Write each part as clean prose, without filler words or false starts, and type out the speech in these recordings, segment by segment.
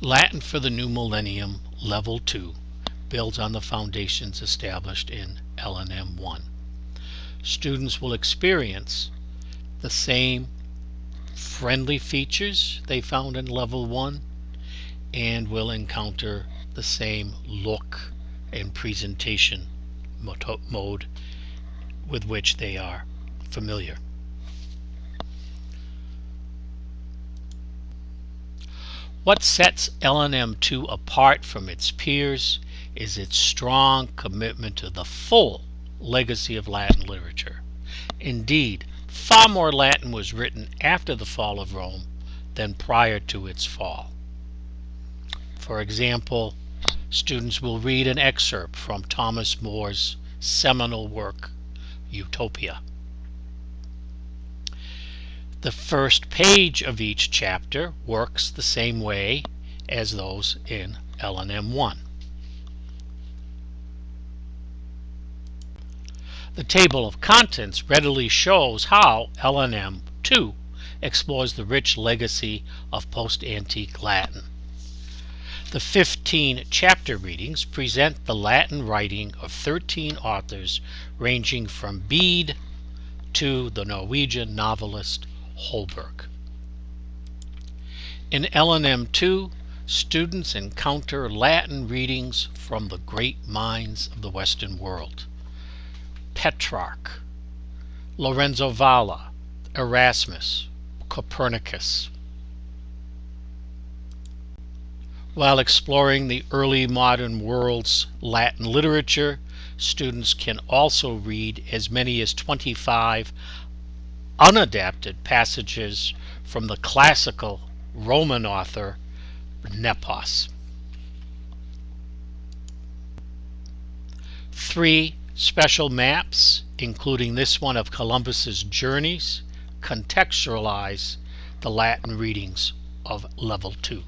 Latin for the New Millennium Level 2 builds on the foundations established in LNM 1. Students will experience the same friendly features they found in Level 1 and will encounter the same look and presentation mode with which they are familiar. What sets LNM 2 apart from its peers is its strong commitment to the full legacy of Latin literature. Indeed, far more Latin was written after the fall of Rome than prior to its fall. For example, students will read an excerpt from Thomas More's seminal work, Utopia. The first page of each chapter works the same way as those in LNM 1. The table of contents readily shows how LNM 2 explores the rich legacy of post-antique Latin. The 15 chapter readings present the Latin writing of 13 authors ranging from Bede to the Norwegian novelist Holberg. In LNM 2, students encounter Latin readings from the great minds of the Western world: Petrarch, Lorenzo Valla, Erasmus, Copernicus. While exploring the early modern world's Latin literature, students can also read as many as 25 unadapted passages from the classical Roman author Nepos. 3 special maps, including this one of Columbus's journeys, contextualize the Latin readings of Level 2.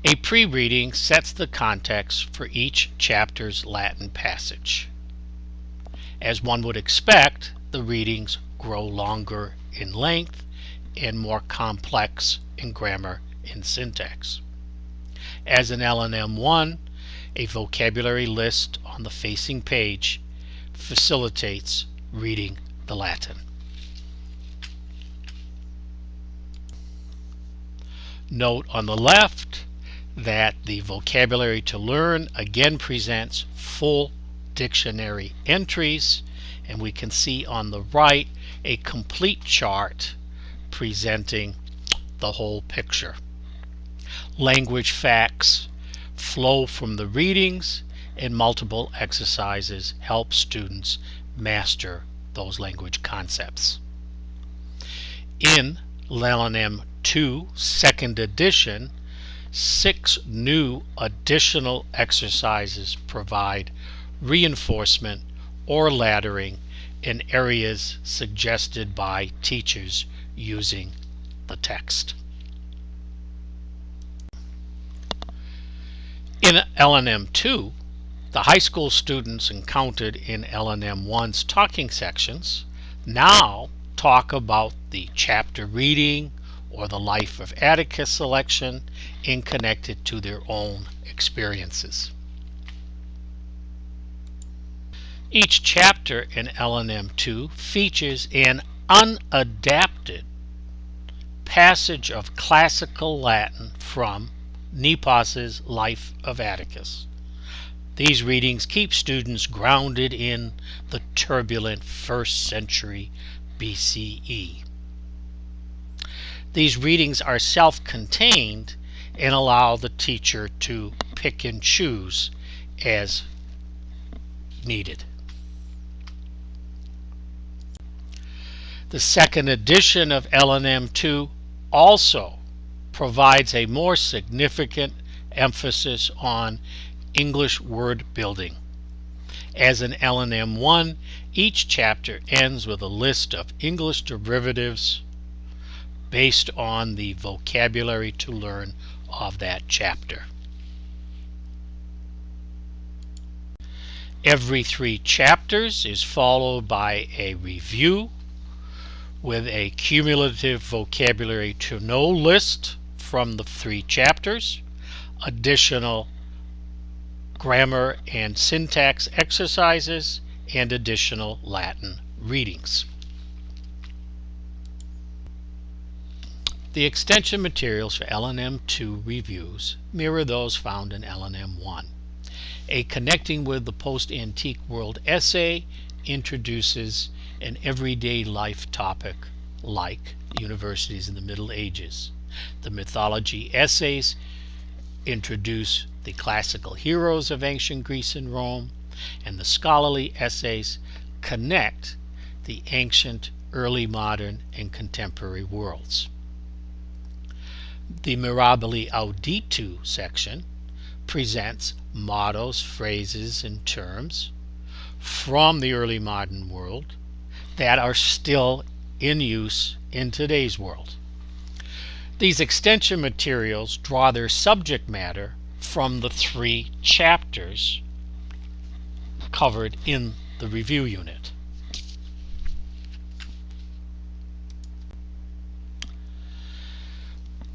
A pre-reading sets the context for each chapter's Latin passage. As one would expect, the readings grow longer in length and more complex in grammar and syntax. As in LNM 1, a vocabulary list on the facing page facilitates reading the Latin. Note on the left that the vocabulary to learn again presents full dictionary entries, and we can see on the right a complete chart presenting the whole picture. Language facts flow from the readings, and multiple exercises help students master those language concepts. In LNM 2 second edition, 6 new additional exercises provide reinforcement or laddering in areas suggested by teachers using the text. In LNM 2, the high school students encountered in LNM 1's talking sections now talk about the chapter reading or the Life of Atticus selection and connect it to their own experiences. Each chapter in LNM 2 features an unadapted passage of classical Latin from Nepos's Life of Atticus. These readings keep students grounded in the turbulent 1st century BCE. These readings are self-contained and allow the teacher to pick and choose as needed. The second edition of LNM 2 also provides a more significant emphasis on English word building. As in LNM 1, each chapter ends with a list of English derivatives based on the vocabulary to learn of that chapter. Every 3 chapters is followed by a review with a cumulative vocabulary to know list from the 3 chapters, additional grammar and syntax exercises, and additional Latin readings. The extension materials for LNM 2 reviews mirror those found in LNM 1. A Connecting with the Post-Antique World essay introduces an everyday life topic like universities in the Middle Ages. The mythology essays introduce the classical heroes of ancient Greece and Rome, and the scholarly essays connect the ancient, early modern, and contemporary worlds. The Mirabile Auditu section presents mottos, phrases, and terms from the early modern world that are still in use in today's world. These extension materials draw their subject matter from the 3 chapters covered in the review unit.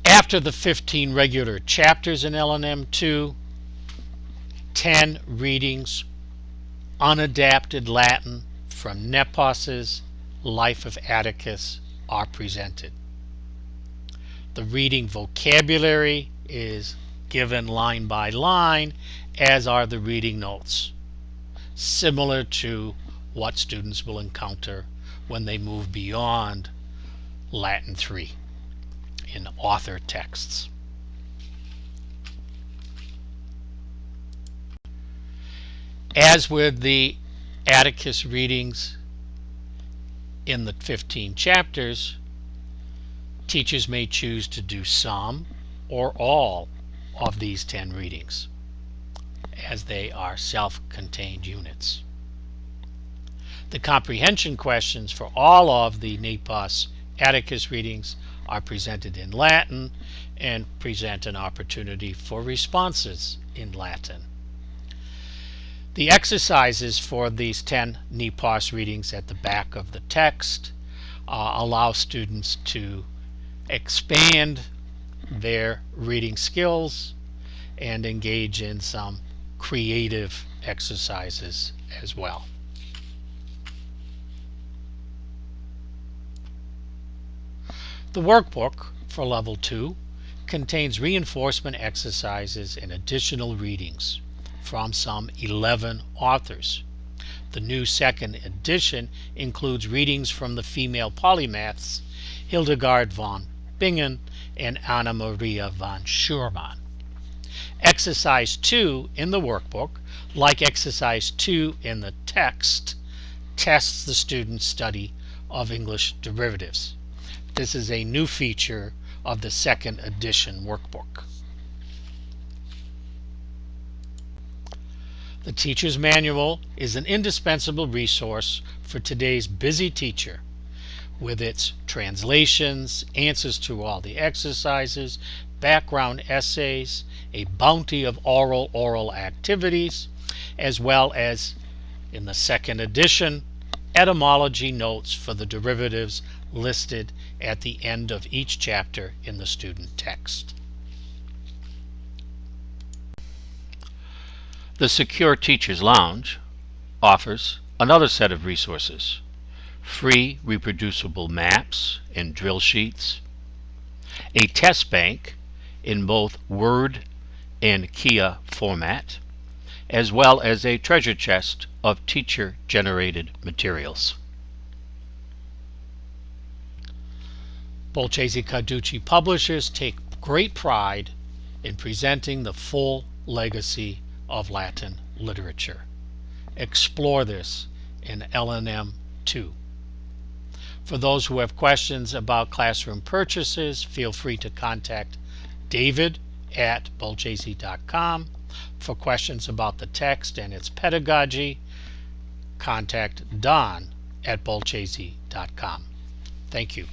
After the 15 regular chapters in LNM 2, 10 readings unadapted Latin from Nepos's Life of Atticus are presented. The reading vocabulary is given line by line, as are the reading notes, similar to what students will encounter when they move beyond Latin 3 in author texts. As with the Atticus readings in the 15 chapters, teachers may choose to do some or all of these 10 readings, as they are self-contained units. The comprehension questions for all of the Nepos Atticus readings are presented in Latin and present an opportunity for responses in Latin. The exercises for these 10 Nepos readings at the back of the text allow students to expand their reading skills and engage in some creative exercises as well. The workbook for Level 2 contains reinforcement exercises and additional readings from some 11 authors. The new 2nd edition includes readings from the female polymaths Hildegard von Bingen and Anna Maria von Schurman. Exercise 2 in the workbook, like Exercise 2 in the text, tests the student's study of English derivatives. This is a new feature of the 2nd edition workbook. The Teacher's Manual is an indispensable resource for today's busy teacher, with its translations, answers to all the exercises, background essays, a bounty of oral activities, as well as, in the 2nd edition, etymology notes for the derivatives listed at the end of each chapter in the student text. The Secure Teachers Lounge offers another set of resources: free reproducible maps and drill sheets, a test bank in both Word and Kia format, as well as a treasure chest of teacher-generated materials. Bolchazy-Carducci Publishers take great pride in presenting the full legacy of Latin literature. Explore this in LNM 2. For those who have questions about classroom purchases, feel free to contact David at bolchazy.com. For questions about the text and its pedagogy, contact Don at bolchazy.com. Thank you.